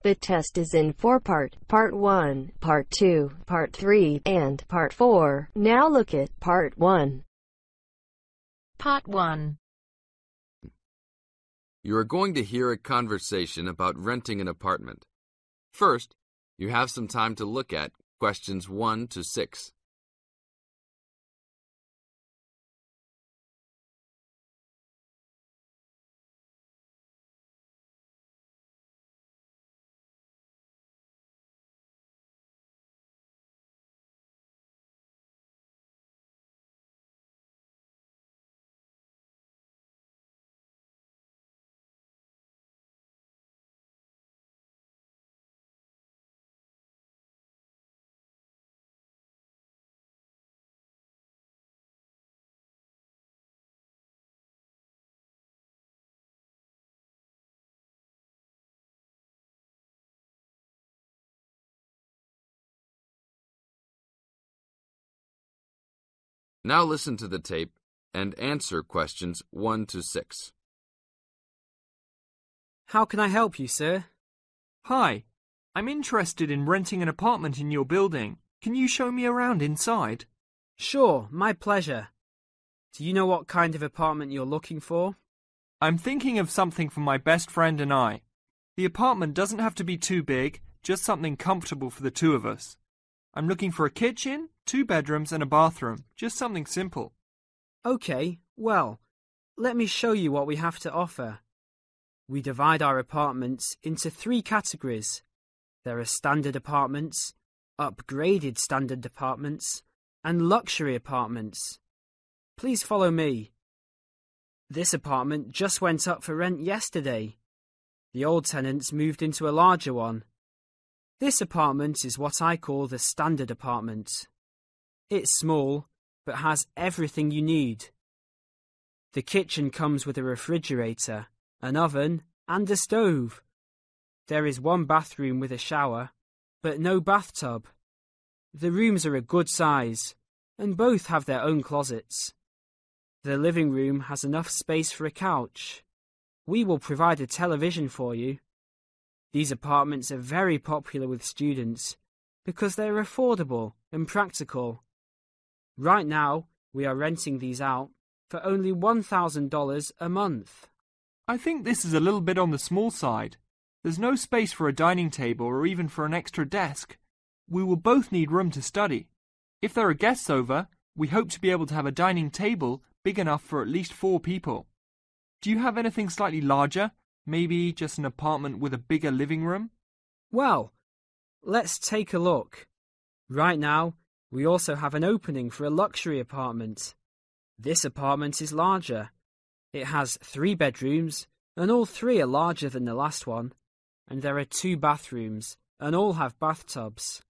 The test is in 4 parts: Part 1, Part 2, Part 3, and Part 4. Now look at Part 1. Part 1. You are going to hear a conversation about renting an apartment. First, you have some time to look at questions 1 to 6. Now listen to the tape and answer questions 1 to 6. How can I help you, sir? Hi, I'm interested in renting an apartment in your building. Can you show me around inside? Sure, my pleasure. Do you know what kind of apartment you're looking for? I'm thinking of something for my best friend and I. The apartment doesn't have to be too big, just something comfortable for the two of us. I'm looking for a kitchen, 2 bedrooms and a bathroom, just something simple. Okay, well, let me show you what we have to offer. We divide our apartments into 3 categories. There are standard apartments, upgraded standard apartments, and luxury apartments. Please follow me. This apartment just went up for rent yesterday. The old tenants moved into a larger one. This apartment is what I call the standard apartment. It's small, but has everything you need. The kitchen comes with a refrigerator, an oven, and a stove. There is 1 bathroom with a shower, but no bathtub. The rooms are a good size, and both have their own closets. The living room has enough space for a couch. We will provide a television for you. These apartments are very popular with students because they're affordable and practical. Right now, we are renting these out for only $1,000 a month. I think this is a little bit on the small side. There's no space for a dining table or even for an extra desk. We will both need room to study. If there are guests over, we hope to be able to have a dining table big enough for at least 4 people. Do you have anything slightly larger? Maybe just an apartment with a bigger living room? Well, let's take a look. Right now, we also have an opening for a luxury apartment. This apartment is larger. It has 3 bedrooms, and all 3 are larger than the last one. And there are 2 bathrooms, and all have bathtubs.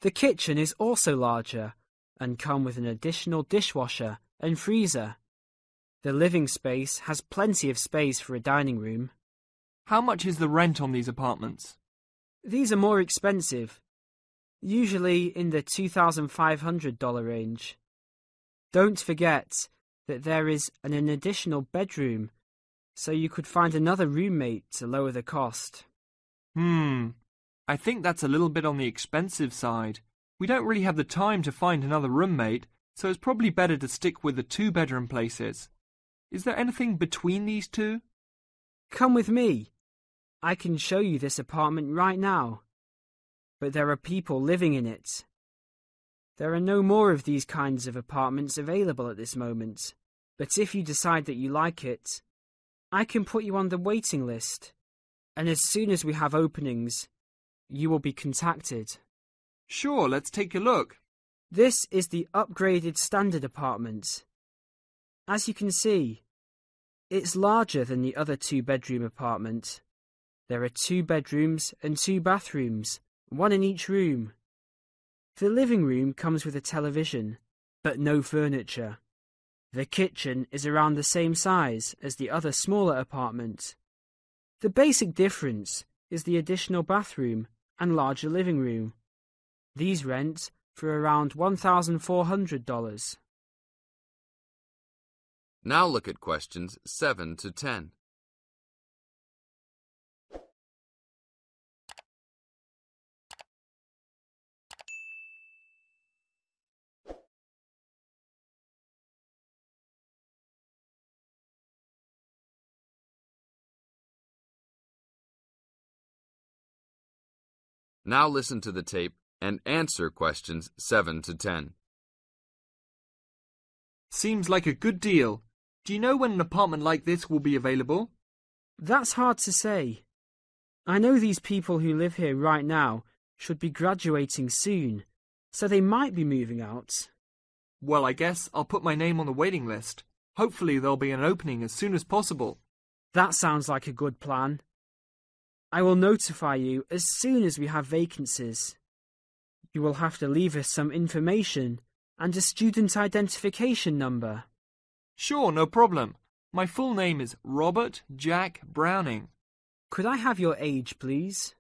The kitchen is also larger, and come with an additional dishwasher and freezer. The living space has plenty of space for a dining room. How much is the rent on these apartments? These are more expensive, usually in the $2,500 range. Don't forget that there is an additional bedroom, so you could find another roommate to lower the cost. I think that's a little bit on the expensive side. We don't really have the time to find another roommate, so it's probably better to stick with the 2-bedroom places. Is there anything between these 2? Come with me. I can show you this apartment right now. But there are people living in it. There are no more of these kinds of apartments available at this moment. But if you decide that you like it, I can put you on the waiting list. And as soon as we have openings, you will be contacted. Sure, let's take a look. This is the upgraded standard apartment. As you can see, it's larger than the other 2-bedroom apartment. There are 2 bedrooms and 2 bathrooms, 1 in each room. The living room comes with a television, but no furniture. The kitchen is around the same size as the other smaller apartment. The basic difference is the additional bathroom and larger living room. These rent for around $1,400. Now look at questions 7 to 10. Now listen to the tape and answer questions 7 to 10. Seems like a good deal. Do you know when an apartment like this will be available? That's hard to say. I know these people who live here right now should be graduating soon, so they might be moving out. Well, I guess I'll put my name on the waiting list. Hopefully there'll be an opening as soon as possible. That sounds like a good plan. I will notify you as soon as we have vacancies. You will have to leave us some information and a student identification number. Sure, no problem. My full name is Robert Jack Browning. Could I have your age, please?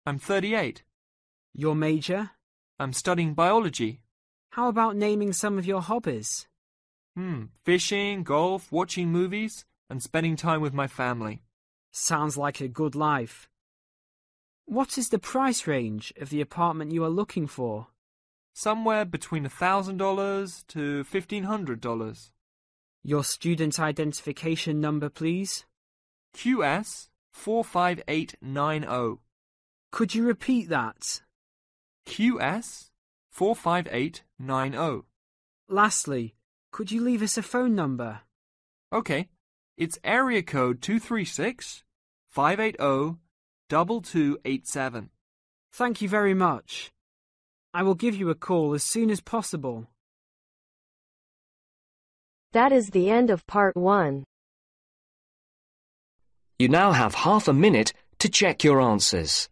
I'm 38. Your major? I'm studying biology. How about naming some of your hobbies? Fishing, golf, watching movies, and spending time with my family. Sounds like a good life. What is the price range of the apartment you are looking for? Somewhere between $1,000 to $1,500. Your student identification number, please? QS 45890. Could you repeat that? QS 45890. Lastly, could you leave us a phone number? Okay, it's area code 236-580-2287. Thank you very much. I will give you a call as soon as possible. That is the end of part 1. You now have half a minute to check your answers.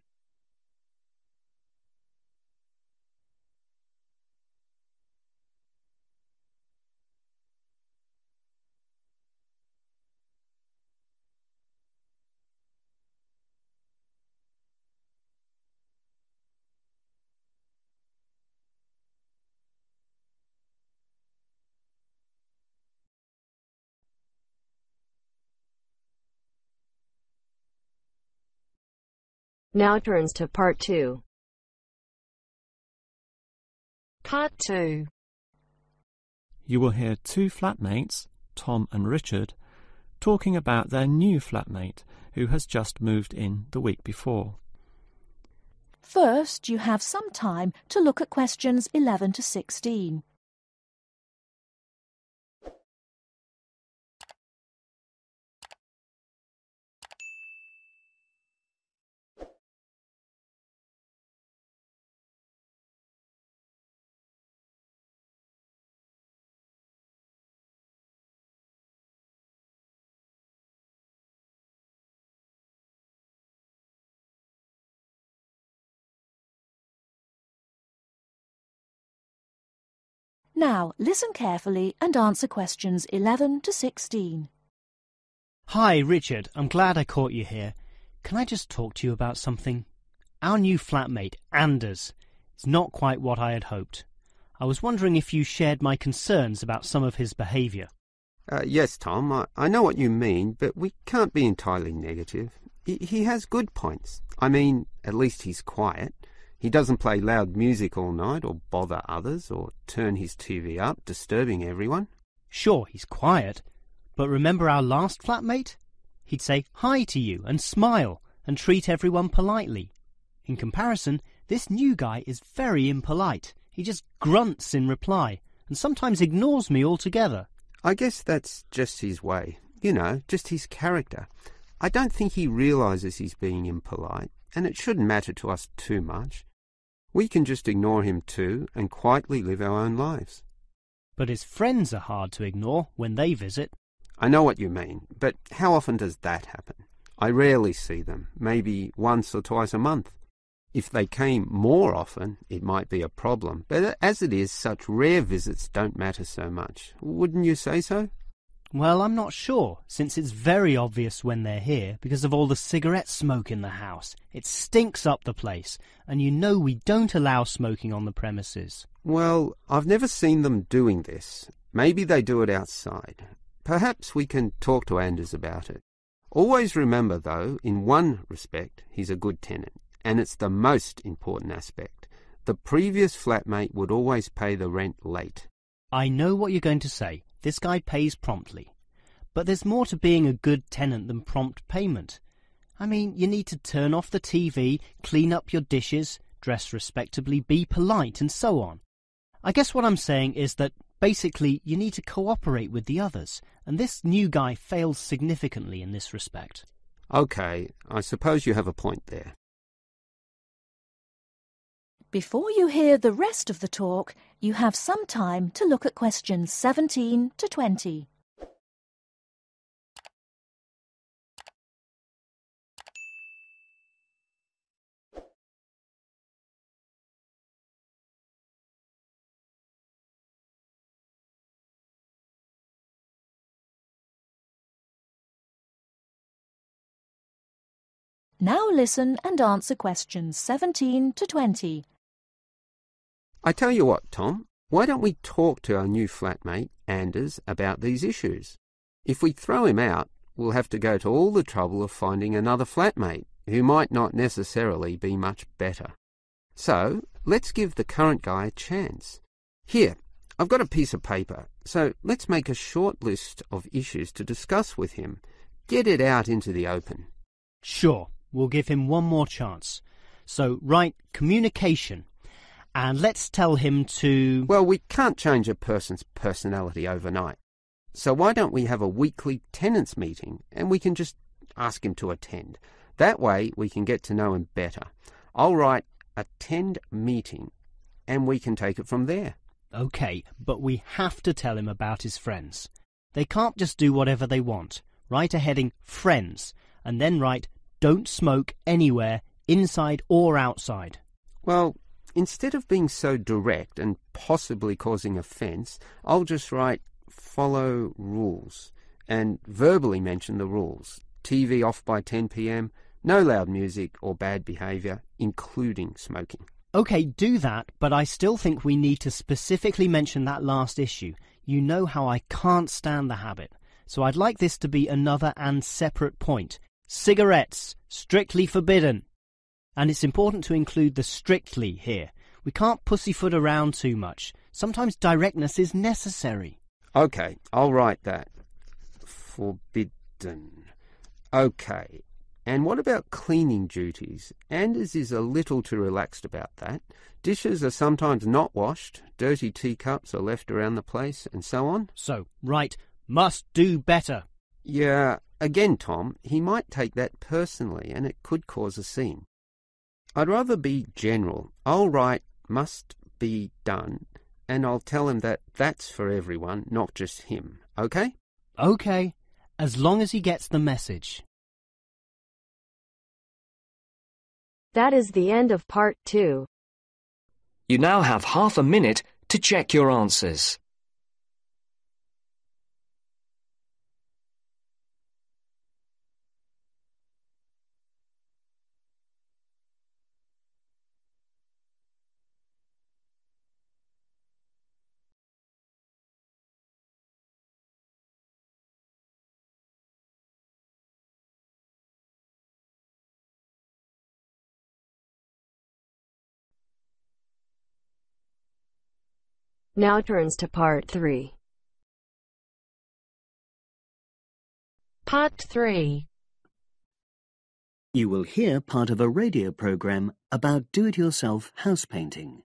Now turns to part 2. Part 2. You will hear two flatmates, Tom and Richard, talking about their new flatmate who has just moved in the week before. First, you have some time to look at questions 11 to 16. Now, listen carefully and answer questions 11 to 16. Hi, Richard. I'm glad I caught you here. Can I just talk to you about something? Our new flatmate, Anders, is not quite what I had hoped. I was wondering if you shared my concerns about some of his behaviour. Yes, Tom, I know what you mean, but we can't be entirely negative. He has good points. I mean, at least he's quiet. He doesn't play loud music all night or bother others or turn his TV up, disturbing everyone. Sure, he's quiet, but remember our last flatmate? He'd say hi to you and smile and treat everyone politely. In comparison, this new guy is very impolite. He just grunts in reply and sometimes ignores me altogether. I guess that's just his way. You know, just his character. I don't think he realises he's being impolite, and it shouldn't matter to us too much. We can just ignore him too and quietly live our own lives. But his friends are hard to ignore when they visit. I know what you mean, but how often does that happen? I rarely see them, maybe once or twice a month. If they came more often, it might be a problem, but as it is, such rare visits don't matter so much. Wouldn't you say so? Well, I'm not sure, since it's very obvious when they're here because of all the cigarette smoke in the house. It stinks up the place, and you know we don't allow smoking on the premises. Well, I've never seen them doing this. Maybe they do it outside. Perhaps we can talk to Anders about it. Always remember, though, in one respect, he's a good tenant, and it's the most important aspect. The previous flatmate would always pay the rent late. I know what you're going to say. This guy pays promptly. But there's more to being a good tenant than prompt payment. I mean, you need to turn off the TV, clean up your dishes, dress respectably, be polite, and so on. I guess what I'm saying is that basically you need to cooperate with the others, and this new guy fails significantly in this respect. OK, I suppose you have a point there. Before you hear the rest of the talk, you have some time to look at questions 17 to 20. Now listen and answer questions 17 to 20. I tell you what, Tom, why don't we talk to our new flatmate, Anders, about these issues? If we throw him out, we'll have to go to all the trouble of finding another flatmate, who might not necessarily be much better. So, let's give the current guy a chance. Here, I've got a piece of paper, so let's make a short list of issues to discuss with him. Get it out into the open. Sure, we'll give him one more chance. So write communication, and let's tell him to... Well, we can't change a person's personality overnight. So why don't we have a weekly tenants meeting and we can just ask him to attend. That way we can get to know him better. I'll write attend meeting and we can take it from there. OK, but we have to tell him about his friends. They can't just do whatever they want. Write a heading friends and then write don't smoke anywhere, inside or outside. Well, instead of being so direct and possibly causing offence, I'll just write follow rules and verbally mention the rules. TV off by 10 p.m, no loud music or bad behaviour, including smoking. OK, do that, but I still think we need to specifically mention that last issue. You know how I can't stand the habit. So I'd like this to be another and separate point. Cigarettes, strictly forbidden. And it's important to include the strictly here. We can't pussyfoot around too much. Sometimes directness is necessary. OK, I'll write that. Forbidden. OK. And what about cleaning duties? Anders is a little too relaxed about that. Dishes are sometimes not washed, dirty teacups are left around the place, and so on. So, write, must do better. Yeah, again, Tom, he might take that personally and it could cause a scene. I'd rather be general. I'll write must be done and I'll tell him that that's for everyone, not just him. OK? OK, as long as he gets the message. That is the end of part 2. You now have half a minute to check your answers. Now turns to part 3. Part 3. You will hear part of a radio program about do-it-yourself house painting.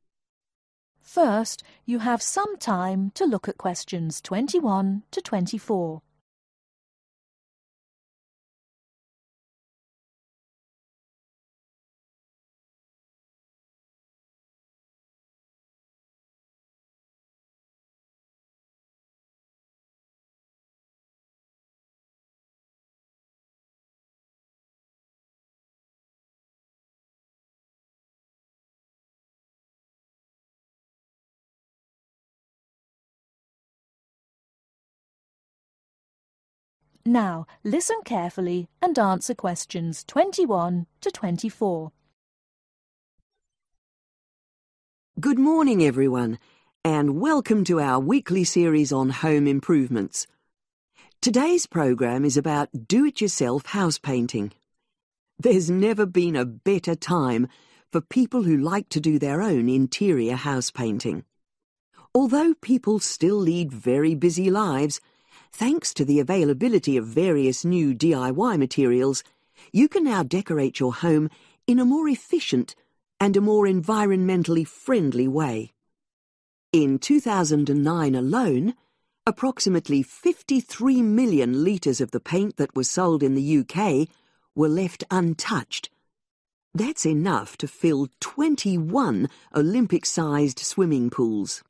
First, you have some time to look at questions 21 to 24. Now, listen carefully and answer questions 21 to 24. Good morning, everyone, and welcome to our weekly series on home improvements. Today's program is about do-it-yourself house painting. There's never been a better time for people who like to do their own interior house painting. Although people still lead very busy lives, thanks to the availability of various new DIY materials, you can now decorate your home in a more efficient and a more environmentally friendly way. In 2009 alone, approximately 53 million litres of the paint that was sold in the UK were left untouched. That's enough to fill 21 Olympic-sized swimming pools.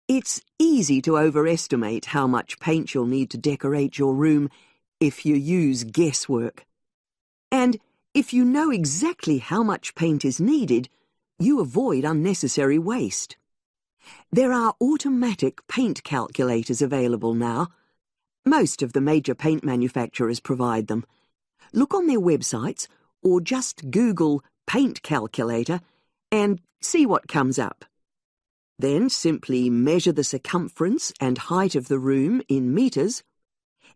It's easy to overestimate how much paint you'll need to decorate your room if you use guesswork. And if you know exactly how much paint is needed, you avoid unnecessary waste. There are automatic paint calculators available now. Most of the major paint manufacturers provide them. Look on their websites or just Google paint calculator and see what comes up. Then simply measure the circumference and height of the room in metres,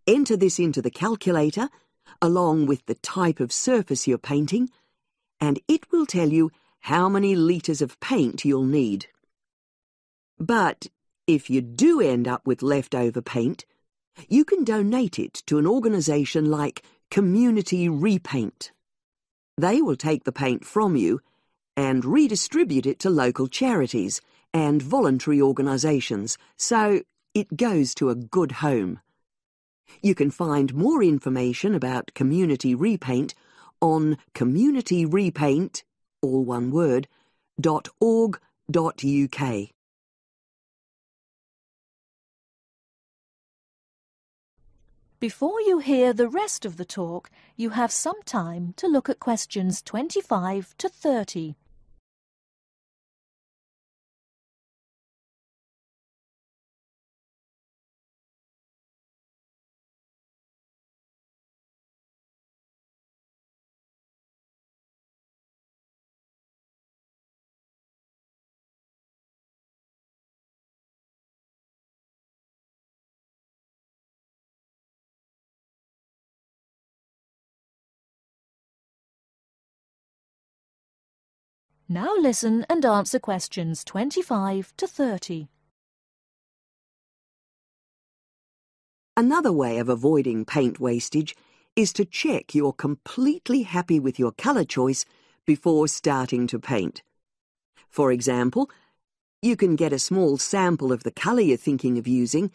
enter this into the calculator along with the type of surface you're painting, and it will tell you how many litres of paint you'll need. But if you do end up with leftover paint, you can donate it to an organisation like Community Repaint. They will take the paint from you and redistribute it to local charities and voluntary organisations, so it goes to a good home. You can find more information about Community Repaint on communityrepaint, all one word, .org.uk. Before you hear the rest of the talk, you have some time to look at questions 25 to 30. Now listen and answer questions 25 to 30. Another way of avoiding paint wastage is to check you're completely happy with your colour choice before starting to paint. For example, you can get a small sample of the colour you're thinking of using,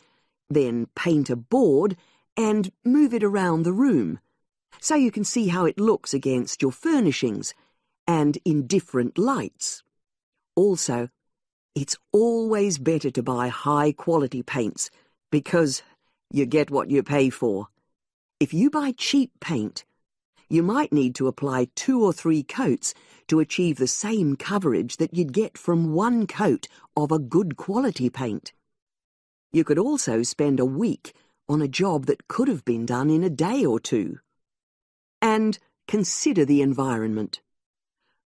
then paint a board and move it around the room, so you can see how it looks against your furnishings and in different lights. Also, it's always better to buy high-quality paints because you get what you pay for. If you buy cheap paint, you might need to apply 2 or 3 coats to achieve the same coverage that you'd get from 1 coat of a good quality paint. You could also spend a week on a job that could have been done in a day or 2. And consider the environment.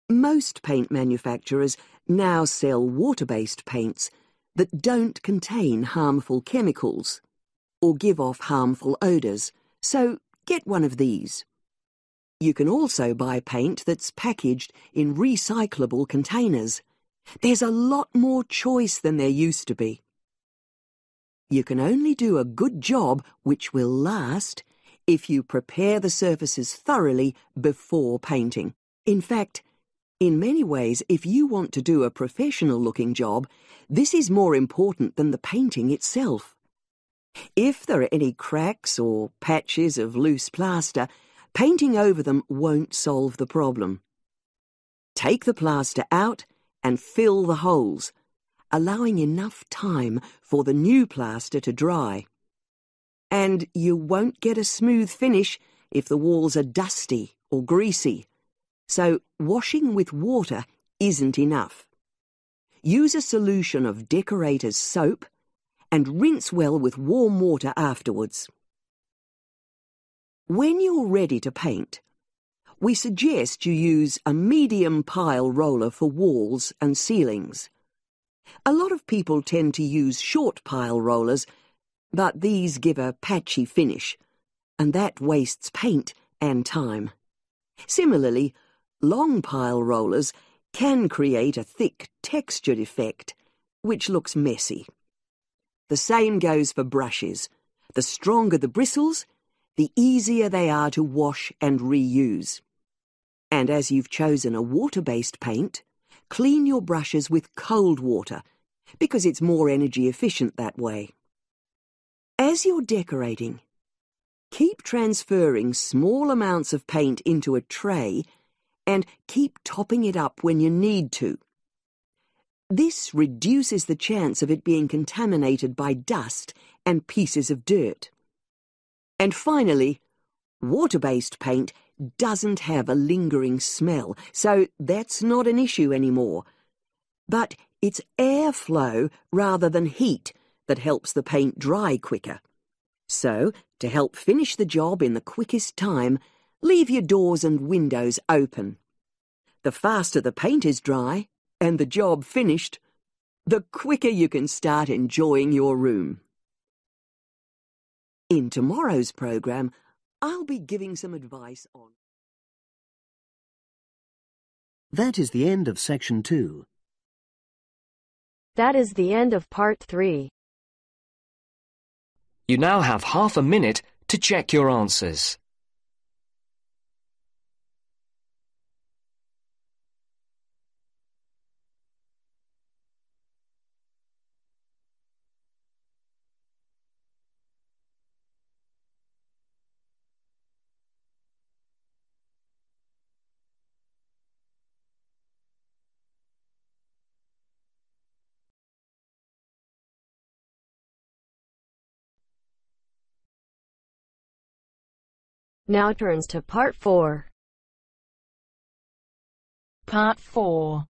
Most paint manufacturers now sell water-based paints that don't contain harmful chemicals or give off harmful odours, so get one of these. You can also buy paint that's packaged in recyclable containers. There's a lot more choice than there used to be. You can only do a good job which will last if you prepare the surfaces thoroughly before painting. In fact, in many ways, if you want to do a professional-looking job, this is more important than the painting itself. If there are any cracks or patches of loose plaster, painting over them won't solve the problem. Take the plaster out and fill the holes, allowing enough time for the new plaster to dry. And you won't get a smooth finish if the walls are dusty or greasy. So washing with water isn't enough. Use a solution of decorator's soap and rinse well with warm water afterwards. When you're ready to paint, we suggest you use a medium pile roller for walls and ceilings. A lot of people tend to use short pile rollers, but these give a patchy finish, and that wastes paint and time. Similarly, long pile rollers can create a thick textured effect, which looks messy. The same goes for brushes. The stronger the bristles, the easier they are to wash and reuse. And as you've chosen a water-based paint, clean your brushes with cold water because it's more energy efficient that way. As you're decorating, keep transferring small amounts of paint into a tray and keep topping it up when you need to. This reduces the chance of it being contaminated by dust and pieces of dirt. And finally, water-based paint doesn't have a lingering smell, so that's not an issue anymore. But it's airflow rather than heat that helps the paint dry quicker. So, to help finish the job in the quickest time, leave your doors and windows open. The faster the paint is dry and the job finished, the quicker you can start enjoying your room. In tomorrow's program, I'll be giving some advice on... That is the end of section 2. That is the end of part 3. You now have half a minute to check your answers. Now turns to part 4. Part 4.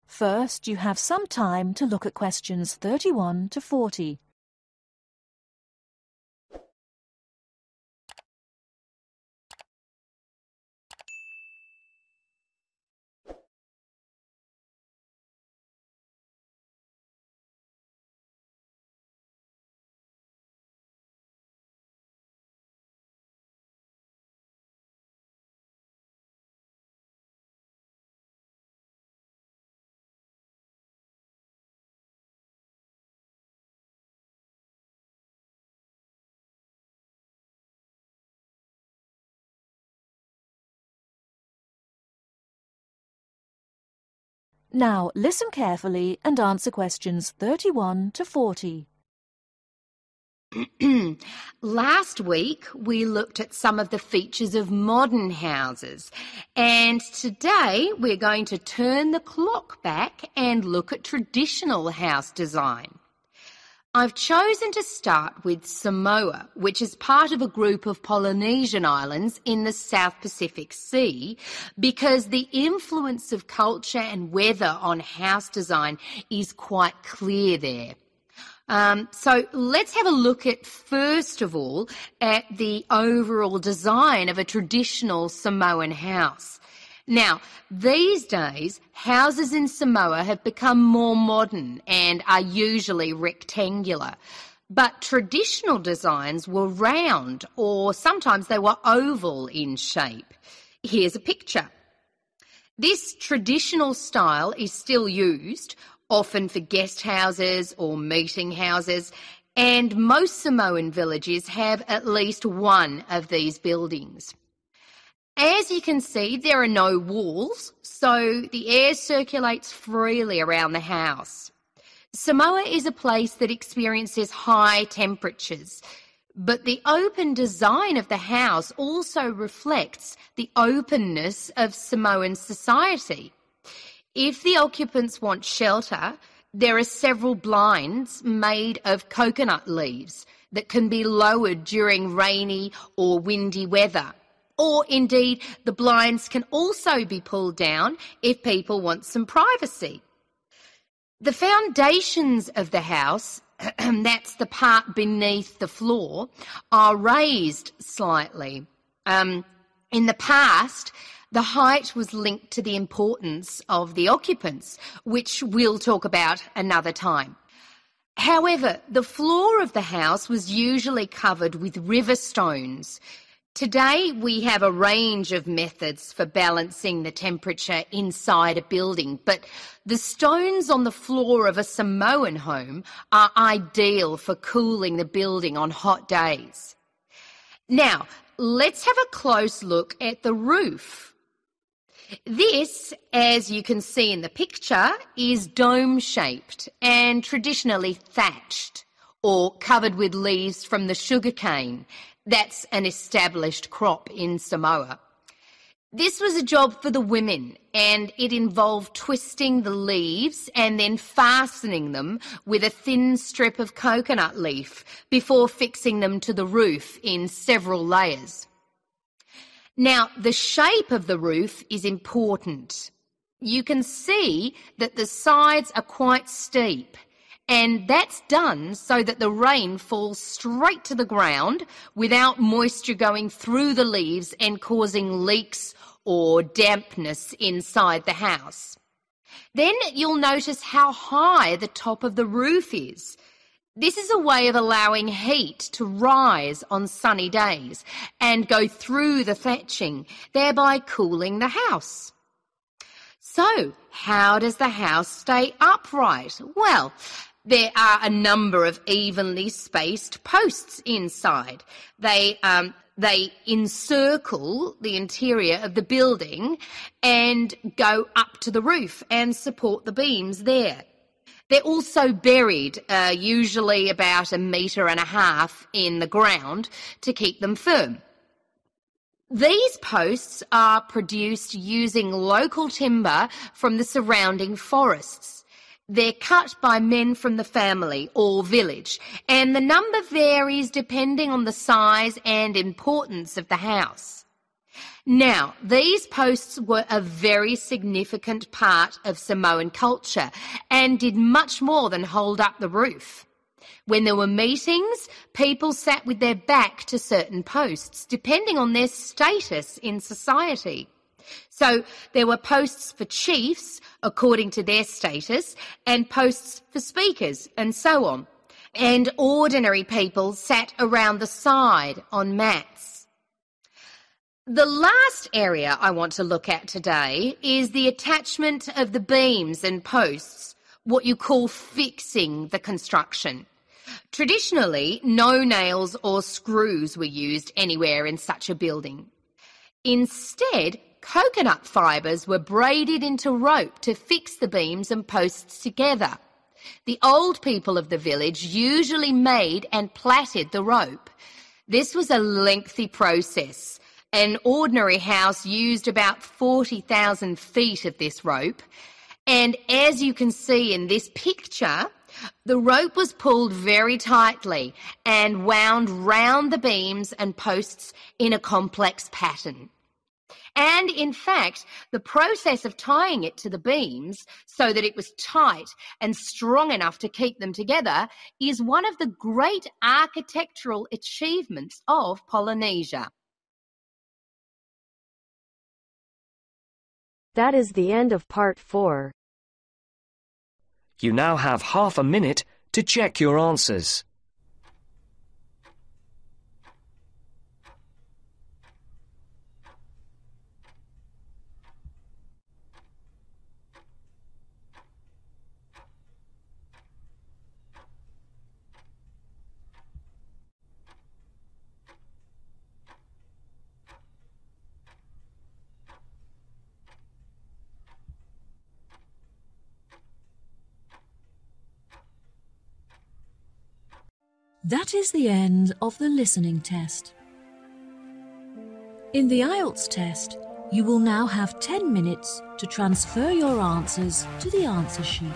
First, you have some time to look at questions 31 to 40. Now listen carefully and answer questions 31 to 40. Last week we looked at some of the features of modern houses, and today we're going to turn the clock back and look at traditional house design. I've chosen to start with Samoa, which is part of a group of Polynesian islands in the South Pacific Sea, because the influence of culture and weather on house design is quite clear there. So let's have a look at, first of all, at the overall design of a traditional Samoan house. Now, these days, houses in Samoa have become more modern and are usually rectangular. But traditional designs were round, or sometimes they were oval in shape. Here's a picture. This traditional style is still used, often for guest houses or meeting houses, and most Samoan villages have at least one of these buildings. As you can see, there are no walls, so the air circulates freely around the house. Samoa is a place that experiences high temperatures, but the open design of the house also reflects the openness of Samoan society. If the occupants want shelter, there are several blinds made of coconut leaves that can be lowered during rainy or windy weather. Or indeed, the blinds can also be pulled down if people want some privacy. The foundations of the house, that's the part beneath the floor, are raised slightly. In the past, the height was linked to the importance of the occupants, which we'll talk about another time. However, the floor of the house was usually covered with river stones. Today, we have a range of methods for balancing the temperature inside a building, but the stones on the floor of a Samoan home are ideal for cooling the building on hot days. Now, let's have a close look at the roof. This, as you can see in the picture, is dome-shaped and traditionally thatched or covered with leaves from the sugarcane. That's an established crop in Samoa. This was a job for the women, and it involved twisting the leaves and then fastening them with a thin strip of coconut leaf before fixing them to the roof in several layers. Now, the shape of the roof is important. You can see that the sides are quite steep, and that's done so that the rain falls straight to the ground without moisture going through the leaves and causing leaks or dampness inside the house. Then you'll notice how high the top of the roof is. This is a way of allowing heat to rise on sunny days and go through the thatching, thereby cooling the house. So, how does the house stay upright? Well, there are a number of evenly spaced posts inside. They encircle the interior of the building and go up to the roof and support the beams there. They're also buried, usually about 1.5 meters in the ground to keep them firm. These posts are produced using local timber from the surrounding forests. They're cut by men from the family or village, and the number varies depending on the size and importance of the house. Now, these posts were a very significant part of Samoan culture and did much more than hold up the roof. When there were meetings, people sat with their back to certain posts, depending on their status in society. So there were posts for chiefs, according to their status, and posts for speakers, and so on. And ordinary people sat around the side on mats. The last area I want to look at today is the attachment of the beams and posts, what you call fixing the construction. Traditionally, no nails or screws were used anywhere in such a building. Instead, coconut fibres were braided into rope to fix the beams and posts together. The old people of the village usually made and plaited the rope. This was a lengthy process. An ordinary house used about 40,000 feet of this rope, and as you can see in this picture, the rope was pulled very tightly and wound round the beams and posts in a complex pattern. And in fact, the process of tying it to the beams so that it was tight and strong enough to keep them together is one of the great architectural achievements of Polynesia. That is the end of part 4. You now have half a minute to check your answers. That is the end of the listening test. In the IELTS test, you will now have 10 minutes to transfer your answers to the answer sheet.